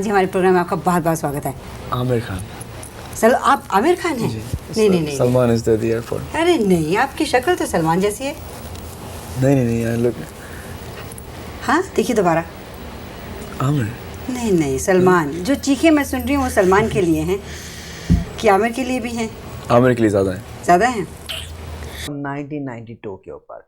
जी हमारे प्रोग्राम में आपका बहुत बहुत स्वागत है। आमिर खान। चलो आप आमिर खान हैं? नहीं सलमान इज द एयरपोर्ट। अरे नहीं, आपकी शक्ल तो सलमान जैसी है। नहीं यार लुक। हाँ देखिए दोबारा। आमिर। नहीं सलमान। जो चीखें मैं सुन रही हूँ वो सलमान के लिए हैं कि आमिर के लिए भी हैं? आमिर के लिए ज़्यादा हैं 1992 के ऊपर।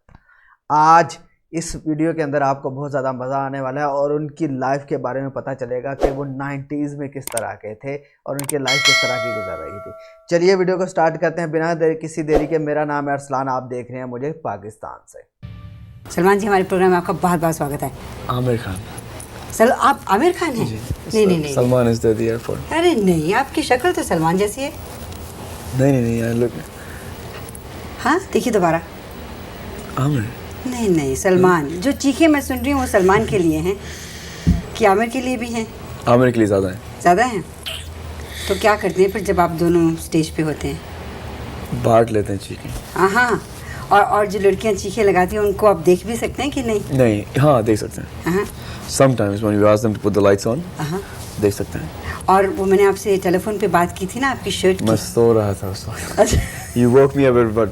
आज इस वीडियो के अंदर आपको बहुत ज़्यादा मज़ा आने वाला है और उनकी लाइफ के बारे में पता चलेगा कि वो 90s में किस तरह के थे और उनकी लाइफ किस तरह की गुजर रही थी। चलिए वीडियो को स्टार्ट करते हैं बिना किसी देरी के। मेरा नाम है अरसलान, आप देख रहे हैं मुझे पाकिस्तान से। सलमान जी हमारे प्रोग्राम में आपका बहुत बहुत स्वागत है। आमिर खान। चलो आप आमिर खान हैं? नहीं सलमान इज द एयरपोर्ट। अरे नहीं, आपकी शक्ल तो सलमान जैसी है। नहीं यार लुक। हाँ देखिए दोबारा। आमिर। नहीं सलमान। जो चीखें मैं सुन रही हूँ वो सलमान के लिए हैं कि आमिर के लिए भी हैं? आमिर के लिए ज़्यादा हैं। तो क्या करते हैं फिर जब आप दोनों स्टेज पे होते हैं? बांट लेते हैं चीखें। हाँ और जो लड़कियां चीखें लगाती हैं उनको आप देख भी सकते हैं कि नहीं? हाँ देख सकते हैं। Sometimes when you ask them to put the lights on, देख सकते हैं। और वो मैंने आपसे टेलीफोन पे बात की थी ना आपकी शर्ट की। मैं सो रहा था उस वक्त। You woke me up at about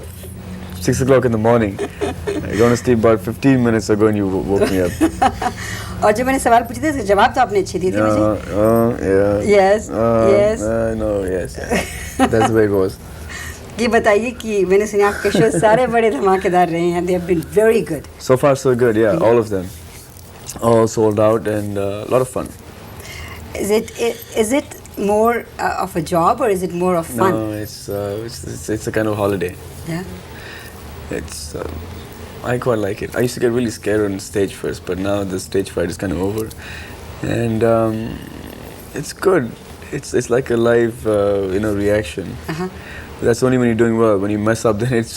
6 o'clock in the morning. I gone to sleep about 15 minutes ago and you woke me up. और जब मैंने सवाल पूछे थे उसके जवाब तो आपने अच्छे दिए थे मुझे। Yes. No, yes. That's the way it was. ये बताइए कि मैंने सुना आपके शो सारे बड़े धमाकेदार रहे हैं। They have been very good. So far so good, yeah. All of them. All sold out and a lot of fun. Is it more of a job or is it more of fun? No, it's a kind of holiday. Yeah. It's I quite like it. I used to get really scared on stage first, but now the stage fright is kind of over, and it's good. It's like a live reaction. But that's only when you're doing well. When you mess up, then it's.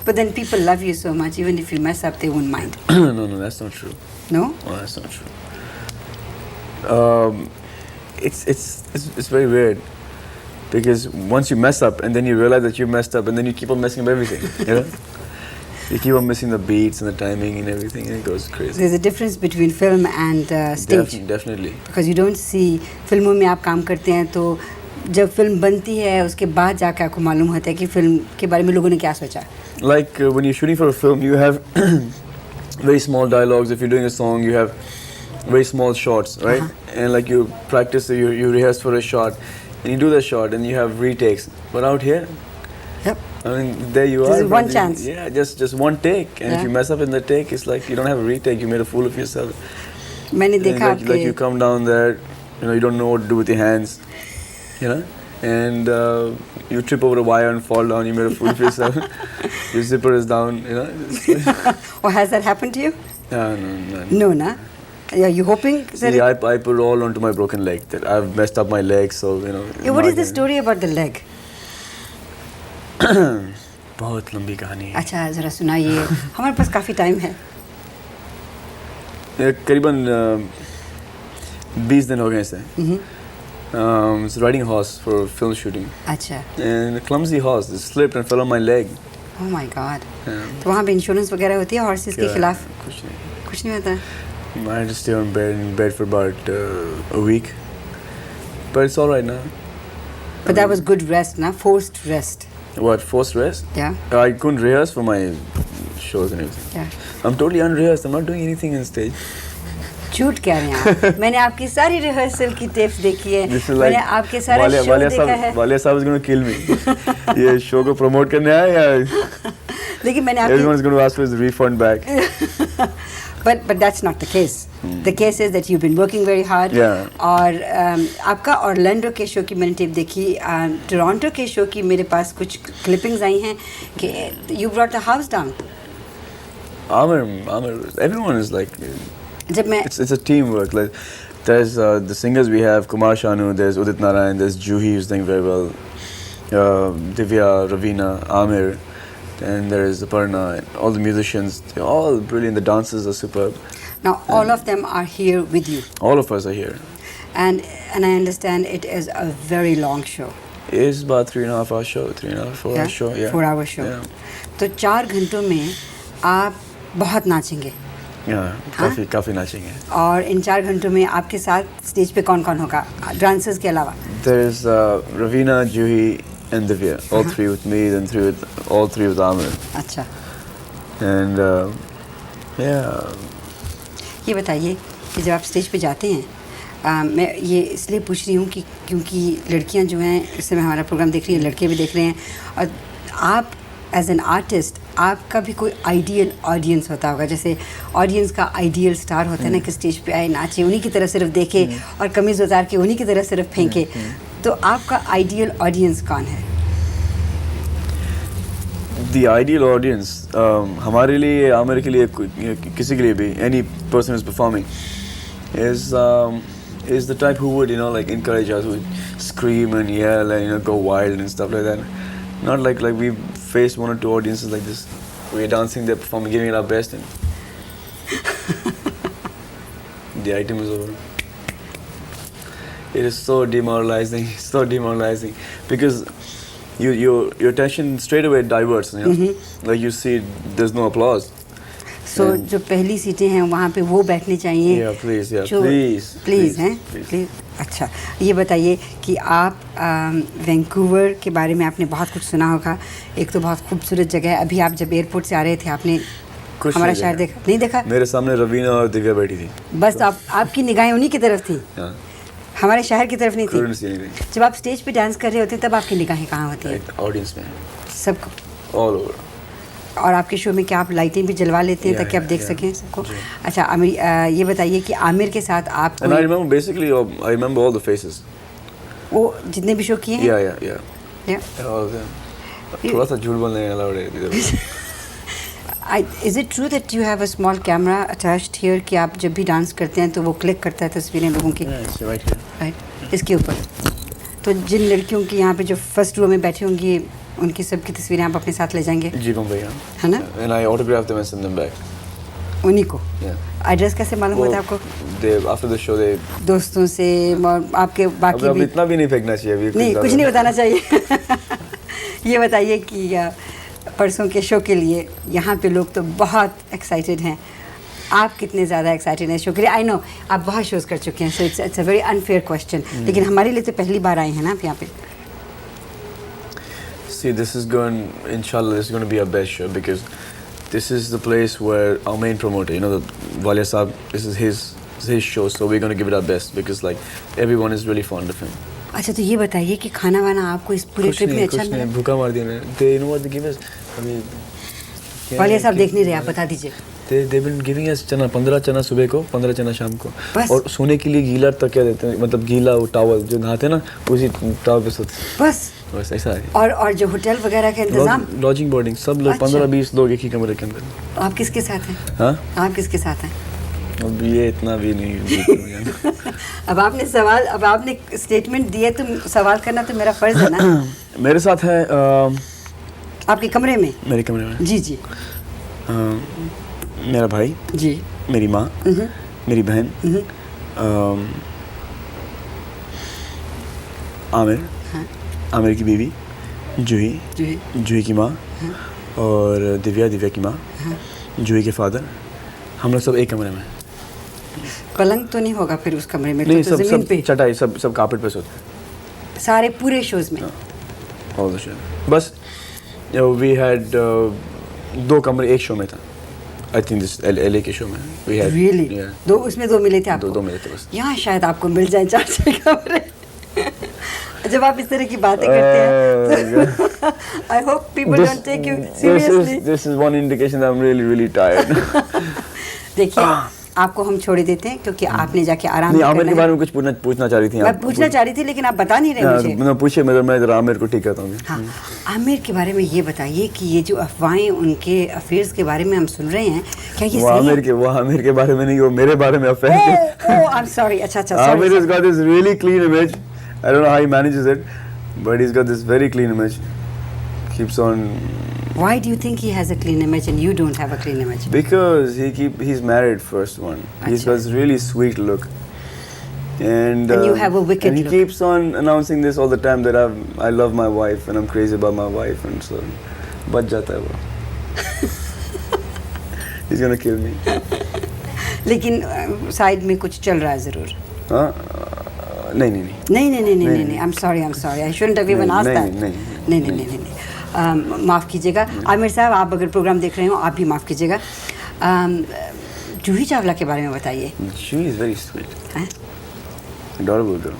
But then people love you so much. Even if you mess up, they won't mind. No, that's not true. No? No, that's not true. It's very weird. Because once you mess up and then you realize that you messed up and then you keep on messing up everything, you know? You keep on missing the beats and the timing and everything and it goes crazy. There's a difference between film and stage. Definitely. Because you don't see फिल्मों में आप काम करते हैं तो जब film बनती है उसके बाद जाकर आपको मालूम होता है कि फिल्म के बारे में लोगों ने क्या सोचा. Like when you're shooting for a film, you have very small dialogues. If you're doing a song, you have very small shots, right? And like you practice, you rehearse for a shot. And you do the shot and you have retakes. But out here, I mean, there you are. There's one chance. Yeah, just one take. And if you mess up in the take, it's like you don't have a retake. You made a fool of yourself. मैंने देखा like, like you come down there, you don't know what to do with your hands, and you trip over a wire and fall down. You made a fool of yourself. Your zipper is down, Or has that happened to you? No. No, na? Are you hoping? See, I put all onto my broken leg. That I've messed up my leg, so Yeah, what is the story about the leg? बहुत लंबी कहानी है। अच्छा जरा सुनाइए। हमारे पास काफी time है। करीबन 20 दिन हो गए इसे। Was riding a horse for film shooting. अच्छा। And a clumsy horse slipped and fell on my leg. Oh my God. तो वहाँ पे इंश्योरेंस वगैरह होती है हॉर्सेस के खिलाफ? कुछ नहीं होता। I had to stay on bed for about a week, but it's all right now. But that was good rest, na? Forced rest. What, forced rest? Yeah. I couldn't rehearse for my shows and everything. Yeah. I'm totally unrehearsed. I'm not doing anything on stage. झूठ कह रहे हैं आप। मैंने आपकी सारी rehearsal की tapes देखी है। मैंने आपके सारे शो देखा है। वालिया साहब is going to kill me. ये शो को प्रमोट करने आए या? लेकिन मैंने आपकी Everyone's going to ask for his refund back. But that's not the case. The case is that you've been working very hard. Yeah. और आपका ऑरलैंडो के शो की मैंने टेप देखी, टोरंटो के शो की मेरे पास कुछ क्लिपिंग्स आई हैं कि you brought the house down. Amir, everyone is like. जब मैं It's a teamwork. Like there's the singers we have Kumar Shanu, there's Udit Narayan, there's Juhi who's doing very well, Divya, Ravina, Amir, and there is Aparna, and all the musicians. They're all brilliant. The dancers are superb. Now all of them are here with you. All of us are here. And I understand it is a very long show. It is about 3.5 hour show, 4 hour show. Yeah. 4 hour show. Yeah. तो 4 घंटों में आप बहुत नाचेंगे। काफ़ी नाचेंगे. और इन 4 घंटों में आपके साथ स्टेज पे कौन कौन होगा डांसर्स के अलावा? There is Ravina, Juhi, and Divya. All three with me, then all three with Amir. अच्छा, And yeah. ये बताइए कि जब आप स्टेज पे जाते हैं, मैं ये इसलिए पूछ रही हूँ कि क्योंकि लड़कियाँ जो हैं इस समय हमारा प्रोग्राम देख रही हैं, लड़के भी देख रहे हैं, और आप एज एन आर्टिस्ट आपका भी कोई आइडियल ऑडियंस होता होगा, जैसे ऑडियंस का आइडियल स्टार होता है ना कि स्टेज पे आए, नाचे, उन्हीं की तरह सिर्फ देखे और कमीज़ उतार के उन्हीं की तरह सिर्फ फेंके, तो आपका आइडियल ऑडियंस कौन है? The ideal audience, हमारे लिए, आमिर के लिए, किसी के लिए भी, any person who's performing, is the type who would, like encourage us, would scream and yell and go wild and stuff like that. Not like we've faced 1 or 2 audiences like this. We're dancing, they're performing, giving it our best, and the item is over. It is so demoralizing, because your attention straight away diverts. Like you see, there's no applause. So जो पहली सीटें हैं वहाँ पे वो बैठनी चाहिए. Yeah, please, please हैं, please. अच्छा, ये बताइए कि आप वैंकूवर के बारे में आपने बहुत कुछ सुना होगा. एक तो बहुत खूबसूरत जगह है. अभी आप जब एयरपोर्ट से आ रहे थे आपने हमारा शहर देखा? नहीं देखा? मेरे सामने रवीना और दिव्या बैठी थी. बस आपकी निगाहें उन्हीं की तरफ थी, हमारे शहर की तरफ नहीं थी. जब आप स्टेज पे डांस कर रहे होते हैं तब आपकी निगाहें कहाँ होती हैं? ऑडियंस में, सबको, ऑल ओवर. और आपके शो में क्या आप लाइटें भी जलवा लेते हैं ताकि आप देख सकें सबको? अच्छा, आमिर, ये बताइए कि आमिर के साथ आप And I remember all the faces. वो जितने भी शो किए हैं? Yeah. All of them. थोड़ा सा झूठ बोलने अलाउड है. Is it true that you have a small camera attached here कि आप जब भी डांस करते हैं तो वो क्लिक करता है तस्वीरें लोगों की? Yeah, it's right here. Right, इसके ऊपर. तो जिन लड़कियों की यहाँ पे जो फर्स्ट रो में बैठी होंगी उनकी सबकी तस्वीरें आप अपने साथ ले जाएंगे? जी भैया, है ना? And I autographed them and sent them back. उन्हीं को? Yeah. एड्रेस कैसे मालूम हुआ था आपको? After the show, दोस्तों से और आपके बाकी अब इतना भी नहीं फेंकना चाहिए अभी. नहीं, कुछ नहीं बताना चाहिए. ये बताइए कि परसों के शो के लिए यहाँ पे लोग तो बहुत एक्साइटेड हैं. आप कितने ज़्यादा एक्साइटेड हैं शो के लिए? आई नो आप बहुत शोज़ कर चुके हैं, so it's a very unfair question, लेकिन हमारे लिए तो पहली बार आए हैं ना आप यहाँ पे. See, inshallah, this is going to be our best show, because this is the place where our main promoter, Walia Saab, this is his show, so we're going to give it our best, because like everyone is really fond of him. अच्छा, तो ये बताइए कि खाना वाना आपको इस पूरे ट्रिप में अच्छा मिला? भूखा मार दिया मैंने. They know what they give us. Walia साहब देख नहीं रहे, आप बता दीजिए. They've been giving us चना, 15 चना सुबह को, 15 चना शाम को, और सोने के लिए गीला तकिया देते हैं, मतलब गीला वो टॉवल जो नहाते हैं ना, उसी टॉवल पे सोते. बस ऐसा है. और जो होटल वगैरह का इंतजाम, लॉजिंग बोर्डिंग सब लोग, 15-20 लोग एक ही कमरे के अंदर. आप किसके साथ हैं? हाँ, आप किसके साथ हैं? अब ये इतना भी नहीं. अब आपने स्टेटमेंट दिया तो सवाल करना तो मेरा फर्ज है ना. मेरे साथ है आपके कमरे में? मेरे कमरे में जी. मेरा भाई जी, मेरी माँ, मेरी बहन, आमिर, आमिर की बीवी जूही की माँ, और दिव्या की माँ, जूही के फादर. हम लोग सब एक कमरे में. पलंग तो नहीं होगा फिर उस कमरे में? नहीं, तो सब पे चटाई, सब कारपेट पे सोते हैं सारे पूरे शोज में. All the show. बस वी हैड 2 कमरे एक शो में था. आई थिंक दिस LA के शो में वी हैड रियली 2, उसमें 2 मिले थे आपको? 2 मिले थे बस. यहाँ शायद आपको मिल जाए 4-6 कमरे. जब आप इस तरह की बातें करते हैं, I hope people don't take you seriously. This is one indication that I am really tired. देखिए, आपको हम छोड़ देते हैं क्योंकि आपने जाके आराम करना है. आमिर के बारे में कुछ पूछना चाह रही थी. मैं पूछना चाह रही थी लेकिन आप बता नहीं रहे मुझे. मैं पूछे, मैं जरा आमिर को ठीक करता हूँ. हाँ, आमिर के बारे में ये बताइए कि ये जो अफवाहें उनके अफेयर्स के बारे में हम सुन रहे हैं, क्या ये सही है? वो आमिर के बारे में नहीं, वो मेरे बारे में अफेयर है. ओह, आई एम सॉरी. अच्छा. Amir has got this really clean image. I don't know how he manages it, but he's got this very clean image. Keeps on. Why do you think he has a clean image and you don't have a clean image? Because he's married, first one. He's got this really sweet look. And you have a wicked and he look. keeps on announcing this all the time that I love my wife and I'm crazy about my wife, and so बच जाता है वो. He's gonna kill me. लेकिन side में कुछ चल रहा है ज़रूर. हाँ नहीं नहीं नहीं नहीं. I'm sorry. I shouldn't have even asked that. नहीं. माफ़ कीजिएगा. आमिर साहब, आप अगर प्रोग्राम देख रहे हो, आप भी माफ़ कीजिएगा. जूही चावला के बारे में बताइए. She is very sweet. हैं? Adorable girl.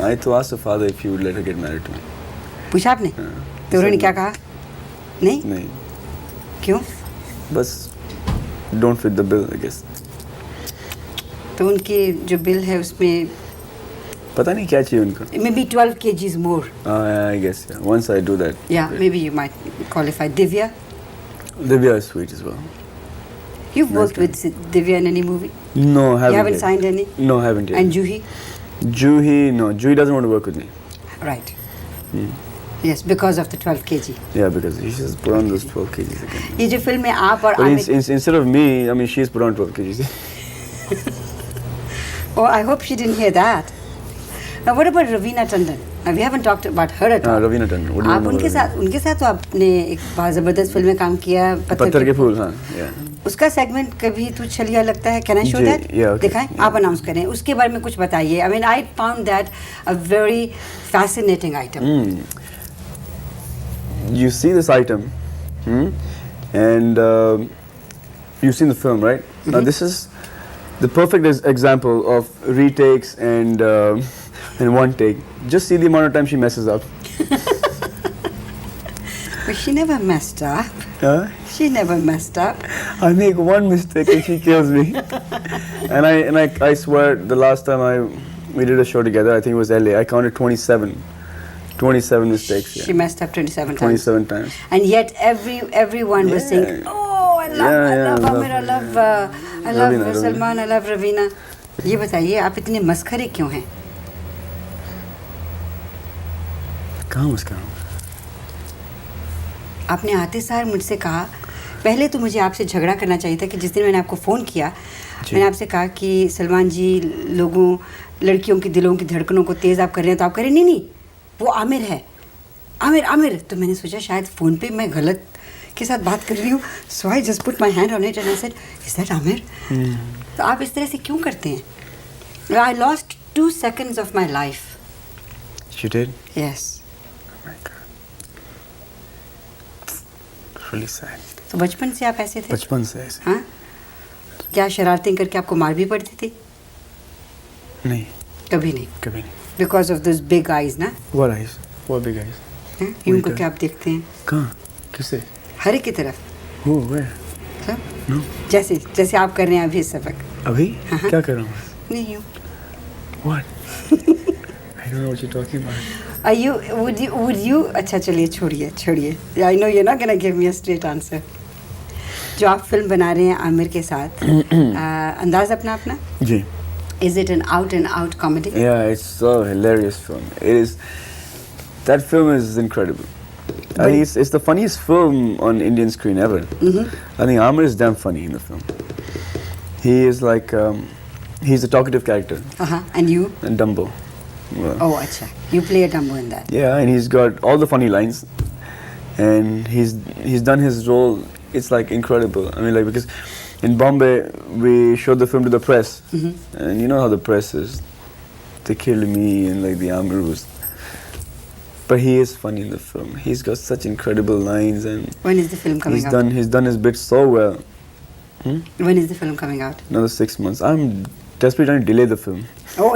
I to ask her father if he would let her get married to me. पूछा आपने? तो उन्होंने क्या कहा? नहीं. क्यों? बस don't fit the bill, I guess. तो उनके जो बिल है उसमें पता नहीं क्या चाहिए उनको. maybe 12 kgs more. I guess yeah. Once I do that. Yeah, maybe you might qualify. Divya? Divya is sweet as well. You've worked with Divya in any movie? No, haven't. You haven't yet. signed any? No, haven't yet. And Juhi? Juhi, no. Juhi doesn't want to work with me. Right. Yes, because of the 12 kg. Yeah, because she just put on those 12 kgs again. ये जो film में आप और But Aamir. instead of me, I mean, she's put on 12 kgs. Oh, I hope she didn't hear that. Now, what about Raveena Tandon? Now, we haven't talked about her at all. Raveena Tandon. What do you आप know उनके about साथ तो आपने एक बहुत ज़बरदस्त film में काम किया. पत्थर के फूल, हाँ. Yeah. उसका सेगमेंट कभी तू छलिया लगता है. Can I show ji, that? yeah, okay. दिखाएं. आप अनाउंस करें. उसके बारे में कुछ बताइए. I mean, I found that a very fascinating item. You see this item, and you've seen the film, right? Now this is the perfect example of retakes and one take. Just see the amount of time she messes up. But she never messed up. Huh? She never messed up. I make one mistake and she kills me. and I swear the last time we did a show together, I think it was LA. I counted 27 mistakes. Yeah. She messed up 27 times. 27 times. And yet everyone was saying, "Oh, I love Amir, I love Raveena. Salman, I love Raveena." ये बताइए, आप इतने मस्खरे क्यों हैं? कहाँ मस्खरा हूँ? आपने आते सार मुझसे कहा, पहले तो मुझे आपसे झगड़ा करना चाहिए था कि जिस दिन मैंने आपको फ़ोन किया, मैंने आपसे कहा कि सलमान जी लड़कियों की दिलों की धड़कनों को तेज़ आप कर रहे हैं, तो आप कह रहे नहीं, वो आमिर है. आमिर. तो मैंने सोचा शायद फ़ोन पे मैं गलत के साथ बात कर रही हूँ. So I just put my hand on it and I said, is that Aamir? तो आप इस तरह से क्यों करते हैं? I lost 2 seconds of my life. You did? Yes. Oh my God. It's really sad. तो बचपन से आप ऐसे थे? बचपन से ऐसे. हाँ. क्या शरारतें करके आपको मार भी पड़ती थी? नहीं. कभी नहीं. Because of those big eyes, ना? What eyes? What big eyes? यूं करके आप देखते हैं. कहाँ? किससे? हर एक की तरफ. Who? Where? सब? No. जैसे आप कर रहे हैं अभी इस सबक. अभी? हाँ. क्या कर रहा हूँ? नहीं यूं. What? I don't know what you're talking about. Would you? अच्छा चलिए छोड़िए. I know you're not gonna give me a straight answer. जो आप फिल्म बना रहे हैं आमिर के साथ, अंदाज अपना. जी. Is it an out and out comedy? Yeah, it's a hilarious film. It is. That film is incredible. I think it's the funniest film on Indian screen ever. I think Amir is damn funny in the film. He is like he's a talkative character. And you? And Dumbo. Well, Oh, acha. You play a Dumbo in that. yeah, and he's got all the funny lines, and he's done his role. It's like incredible. I mean, like because in Bombay we showed the film to the press, and you know how the press is. They killed me and like the Amir was. But he is funny in the film. He's got such incredible lines, and When is the film coming out? he's done his bit so well. When is the film coming out? Another 6 months. I'm desperately trying to delay the film, Oh,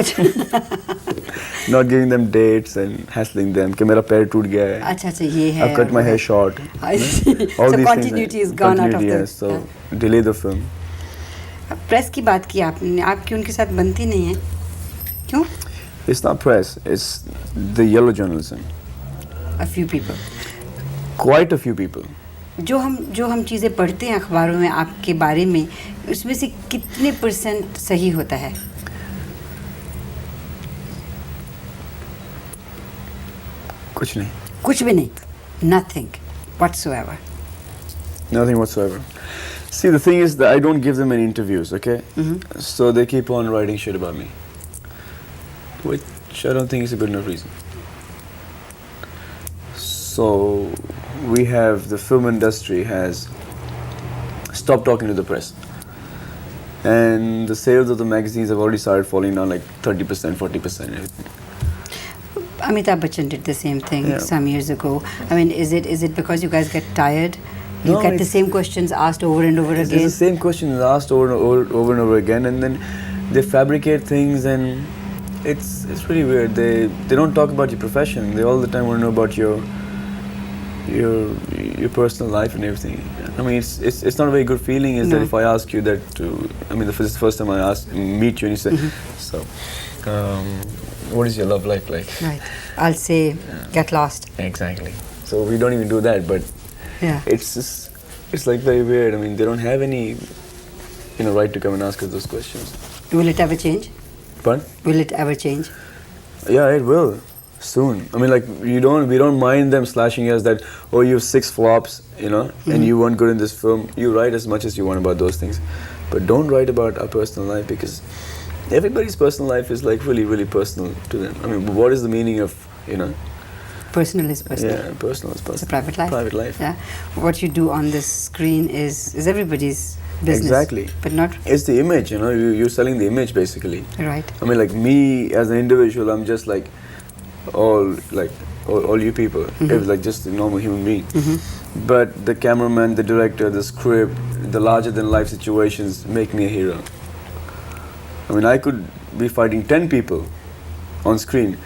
not giving them dates and hassling them. कि मेरा पैर टूट गया है. अच्छा ये है. I've cut my hair short. I see. All So these continuity things. is gone out of Continuity, the. yes. So delay the film. Press की बात की आपने, आपकी उनके साथ बनती नहीं है, क्यों? It's not press. It's the yellow journalism. A few people. Quite a few people. जो हम चीज़ें पढ़ते हैं अखबारों में आपके बारे में, उसमें से कितने % सही होता है? कुछ नहीं. कुछ भी नहीं. Nothing whatsoever. Nothing whatsoever. See, the thing is that I don't give them any interviews, okay? So they keep on writing shit about me, which I don't think is a good enough reason. So we have, the film industry has stopped talking to the press. and the sales of the magazines have already started falling down like 30%, 40%. Everything. Amitabh Bachchan did the same thing Yeah. some years ago. I mean, is it because you guys get tired? You No, get the it's- same questions asked over and over It's again. the same questions asked over and over again, and then they fabricate things, and it's really weird. They don't talk about your profession. They all the time want to know about your personal life and everything. I mean, it's not a very good feeling. Is No. that if I ask you that? I mean, this is the first time I meet you, and you say, so, what is your love life like? Right. I'll say, get lost. Exactly. So we don't even do that, but Yeah. it's like very weird. I mean, they don't have any, right to come and ask us those questions. Will it ever change? But Will it ever change? yeah, it will soon. I mean, like we don't mind them slashing us that, oh, you have 6 flops, and you weren't good in this film. You write as much as you want about those things, but don't write about our personal life, because everybody's personal life is like really, really personal to them. I mean, what is the meaning of, Personal is personal. yeah, personal is personal. It's a private life. Private life. Yeah. What you do on the screen is everybody's business. Exactly. But not It's the image, you're selling the image basically. right. I mean, like me as an individual, I'm just like all you people, like just a normal human being. But the cameraman, the director, the script, the larger than life situations make me a hero. I mean, I could be fighting 10 people on screen,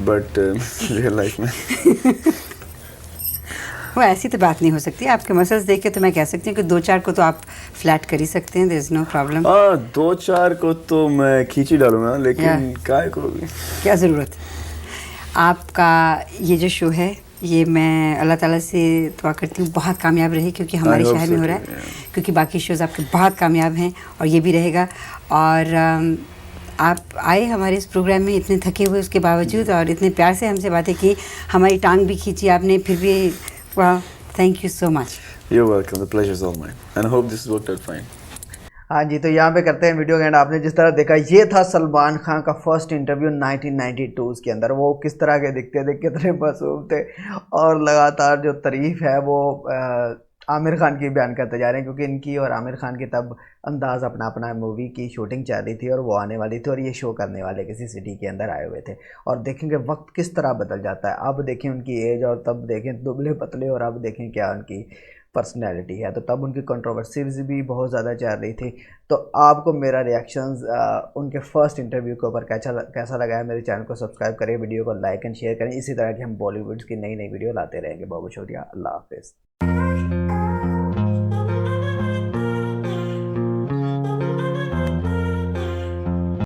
but real life में वो ऐसी तो बात नहीं हो सकती. आपके muscles देख के तो मैं कह सकती हूँ कि 2-4 को तो आप फ्लैट कर ही सकते हैं. There is no problem. 2-4 को तो मैं खींच ही डालूंगा, लेकिन काय को क्या ज़रूरत. आपका ये जो शो है, ये मैं अल्लाह ताला से दुआ करती हूँ बहुत कामयाब रहे, क्योंकि हमारे I hope शहर so में हो रहा too, है. yeah. क्योंकि बाकी शोज़ आपके बहुत कामयाब हैं और ये भी रहेगा. और आप आए हमारे इस प्रोग्राम में इतने थके हुए उसके बावजूद, और इतने प्यार से हमसे बातें की, हमारी टांग भी खींची आपने, फिर भी वाह, thank you so much. You're welcome. The pleasure is all mine, and I hope this worked out fine. हाँ जी, तो यहाँ पे करते हैं वीडियो का एंड. आपने जिस तरह देखा, ये था सलमान खान का फर्स्ट इंटरव्यू 1992 के अंदर. वो किस तरह के दिखते थे, कितने मासूम थे, और लगातार जो तारीफ है वो आमिर खान की बयान करते जा रहे हैं, क्योंकि इनकी और आमिर खान की तब अंदाज़ अपना अपना मूवी की शूटिंग चल रही थी और वो आने वाली थी, और ये शो करने वाले किसी सिटी के अंदर आए हुए थे. और देखेंगे वक्त किस तरह बदल जाता है. अब देखें उनकी एज, और तब देखें दुबले पतले, और अब देखें क्या उनकी पर्सनैलिटी है. तो तब उनकी कंट्रोवर्सीज भी बहुत ज़्यादा चल रही थी. तो आपको मेरा रिएक्शंस उनके फर्स्ट इंटरव्यू के ऊपर कैसा लगा है, मेरे चैनल को सब्सक्राइब करें, वीडियो को लाइक एंड शेयर करें. इसी तरह की हम बॉलीवुड की नई नई वीडियो लाते रहेंगे. बहुत बहुत शुक्रिया. अल्लाह हाफिज़.